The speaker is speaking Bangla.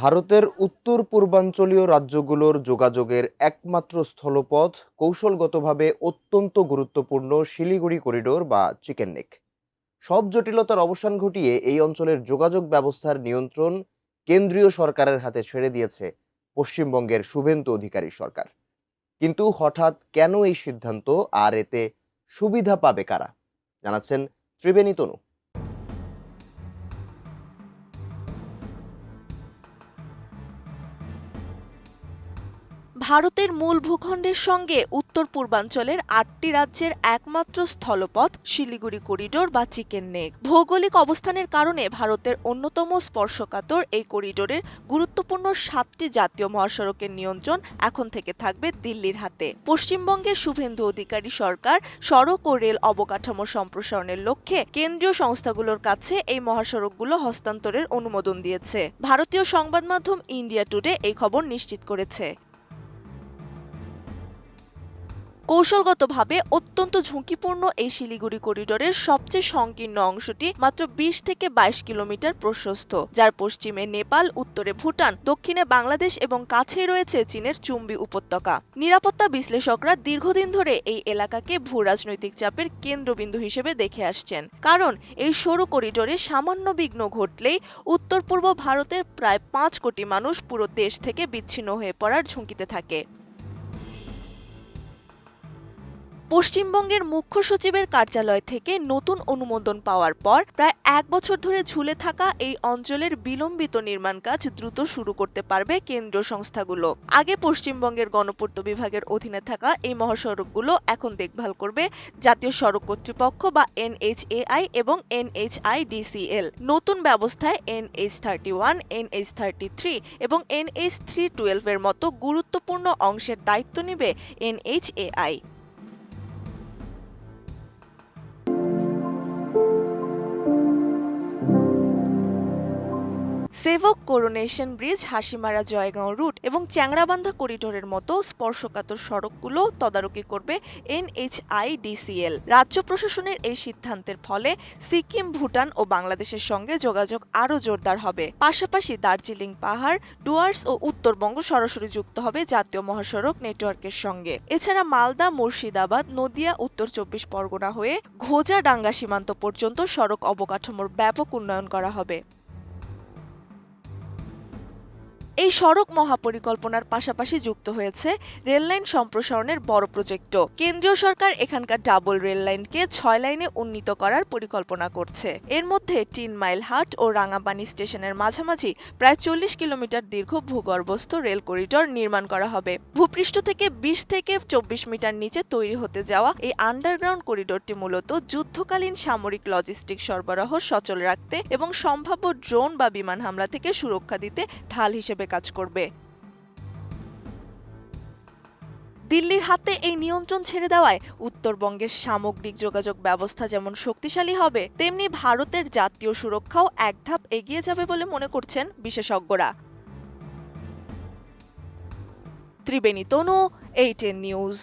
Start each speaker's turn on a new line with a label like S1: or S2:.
S1: ভারতের উত্তর পূর্বাঞ্চলীয় রাজ্যগুলোর যোগাযোগের একমাত্র স্থলপথ কৌশলগতভাবে অত্যন্ত গুরুত্বপূর্ণ শিলিগুড়ি করিডোর বা চিকেন নেক। সব জটিলতার অবসান ঘটিয়ে এই অঞ্চলের যোগাযোগ ব্যবস্থার নিয়ন্ত্রণ কেন্দ্রীয় সরকারের হাতে ছেড়ে দিয়েছে পশ্চিমবঙ্গের শুভেন্দু অধিকারী সরকার। কিন্তু হঠাৎ কেন এই সিদ্ধান্ত, আর এতে সুবিধা পাবে কারা, জানাচ্ছেন ত্রিবেণী তনু।
S2: ভারতের মূল ভূখণ্ডের সঙ্গে উত্তর পূর্বাঞ্চলের ৮টি রাজ্যের একমাত্র স্থলপথ শিলিগুড়ি করিডোর বা চিকেন নেক। ভৌগোলিক অবস্থানের কারণে ভারতের অন্যতম স্পর্শকাতর এই করিডোরের গুরুত্বপূর্ণ ৭টি জাতীয় মহাসড়কের নিয়ন্ত্রণ এখন থেকে থাকবে দিল্লির হাতে। পশ্চিমবঙ্গের শুভেন্দু অধিকারী সরকার সড়ক ও রেল অবকাঠামো সম্প্রসারণের লক্ষ্যে কেন্দ্রীয় সংস্থাগুলোর কাছে এই মহাসড়কগুলো হস্তান্তরের অনুমোদন দিয়েছে। ভারতীয় সংবাদ মাধ্যম ইন্ডিয়া টুডে এই খবর নিশ্চিত করেছে। কৌশলগতভাবে অত্যন্ত ঝুঁকিপূর্ণ এই শিলিগুড়ি করিডোরের সবচেয়ে সংকীর্ণ অংশটি মাত্র ২০ থেকে ২২ কিলোমিটার প্রশস্ত, যার পশ্চিমে নেপাল, উত্তরে ভুটান, দক্ষিণে বাংলাদেশ এবং কাছেই রয়েছে চীনের চুম্বি উপত্যকা। নিরাপত্তা বিশ্লেষকরা দীর্ঘদিন ধরে এই এলাকাকে ভূ রাজনৈতিক চাপের কেন্দ্রবিন্দু হিসেবে দেখে আসছেন, কারণ এই সরু করিডোরে সামান্য বিঘ্ন ঘটলেই উত্তর পূর্ব ভারতের প্রায় ৫ কোটি মানুষ পুরো দেশ থেকে বিচ্ছিন্ন হয়ে পড়ার ঝুঁকিতে থাকে। পশ্চিমবঙ্গের মুখ্য সচিবের কার্যালয় থেকে নতুন অনুমোদন পাওয়ার পর প্রায় ১ বছর ধরে ঝুলে থাকা এই অঞ্চলের বিলম্বিত নির্মাণ কাজ দ্রুত শুরু করতে পারবে কেন্দ্রীয় সংস্থাগুলো। আগে পশ্চিমবঙ্গের গণপূর্ত বিভাগের অধীনে থাকা এই মহাসড়কগুলো এখন দেখভাল করবে জাতীয় সড়ক কর্তৃপক্ষ বা NHAI এবং NHIDCL। নতুন ব্যবস্থায় NH31, NH33 এবং NH312 এর মতো গুরুত্বপূর্ণ অংশের দায়িত্ব নেবে NHAI। Sevoke Coronation Bridge, Hasimara Jaigaon route এবং চ্যাংড়াবান্ধা করিডোরের মতো স্পর্শকাতর সড়কগুলো তদারকি করবে NHIDCL। রাজ্য প্রশাসনের এই সিদ্ধান্তের ফলে সিকিম, ভুটান ও বাংলাদেশের সঙ্গে যোগাযোগ আরও জোরদার হবে। পাশাপাশি দার্জিলিং পাহাড়, ডুয়ার্স ও উত্তরবঙ্গ সরাসরি যুক্ত হবে জাতীয় মহাসড়ক নেটওয়ার্কের সঙ্গে। এছাড়া মালদা, মুর্শিদাবাদ, নদিয়া, উত্তর ২৪ পরগনা হয়ে ঘোজা-ডাঙ্গা সীমান্ত পর্যন্ত সড়ক অবকাঠামোর ব্যাপক উন্নয়ন করা হবে। এই সড়ক মহাপরিকল্পনার পাশাপাশি যুক্ত হয়েছে রেললাইন সম্প্রসারণের বড় প্রজেক্টও। কেন্দ্রীয় সরকার এখানকার ডাবল রেললাইনকে ৬ লাইনে উন্নীত করার পরিকল্পনা করছে। এর মধ্যে ৩ মাইল হাট ও রাঙাপানি স্টেশনের মাঝামাঝি প্রায় ৪০ কিলোমিটার দীর্ঘ ভূগর্ভস্থ রেল করিডোর নির্মাণ করা হবে। ভূপৃষ্ঠ থেকে ২০ থেকে ২৪ মিটার নিচে তৈরি হতে যাওয়া এই আন্ডারগ্রাউন্ড করিডোরটি মূলত যুদ্ধকালীন সামরিক লজিস্টিক সরবরাহ সচল রাখতে এবং সম্ভাব্য ড্রোন বা বিমান হামলা থেকে সুরক্ষা দিতে ঢাল হিসেবে কাজ করবে। দিল্লির হাতে এই নিয়ন্ত্রণ ছেড়ে দেওয়ায় উত্তরবঙ্গের সামগ্রিক যোগাযোগ ব্যবস্থা যেমন শক্তিশালী হবে, তেমনি ভারতের জাতীয় সুরক্ষাও এক ধাপ এগিয়ে যাবে বলে মনে করছেন বিশেষজ্ঞরা। ত্রিবেণী তনু, ATN নিউজ।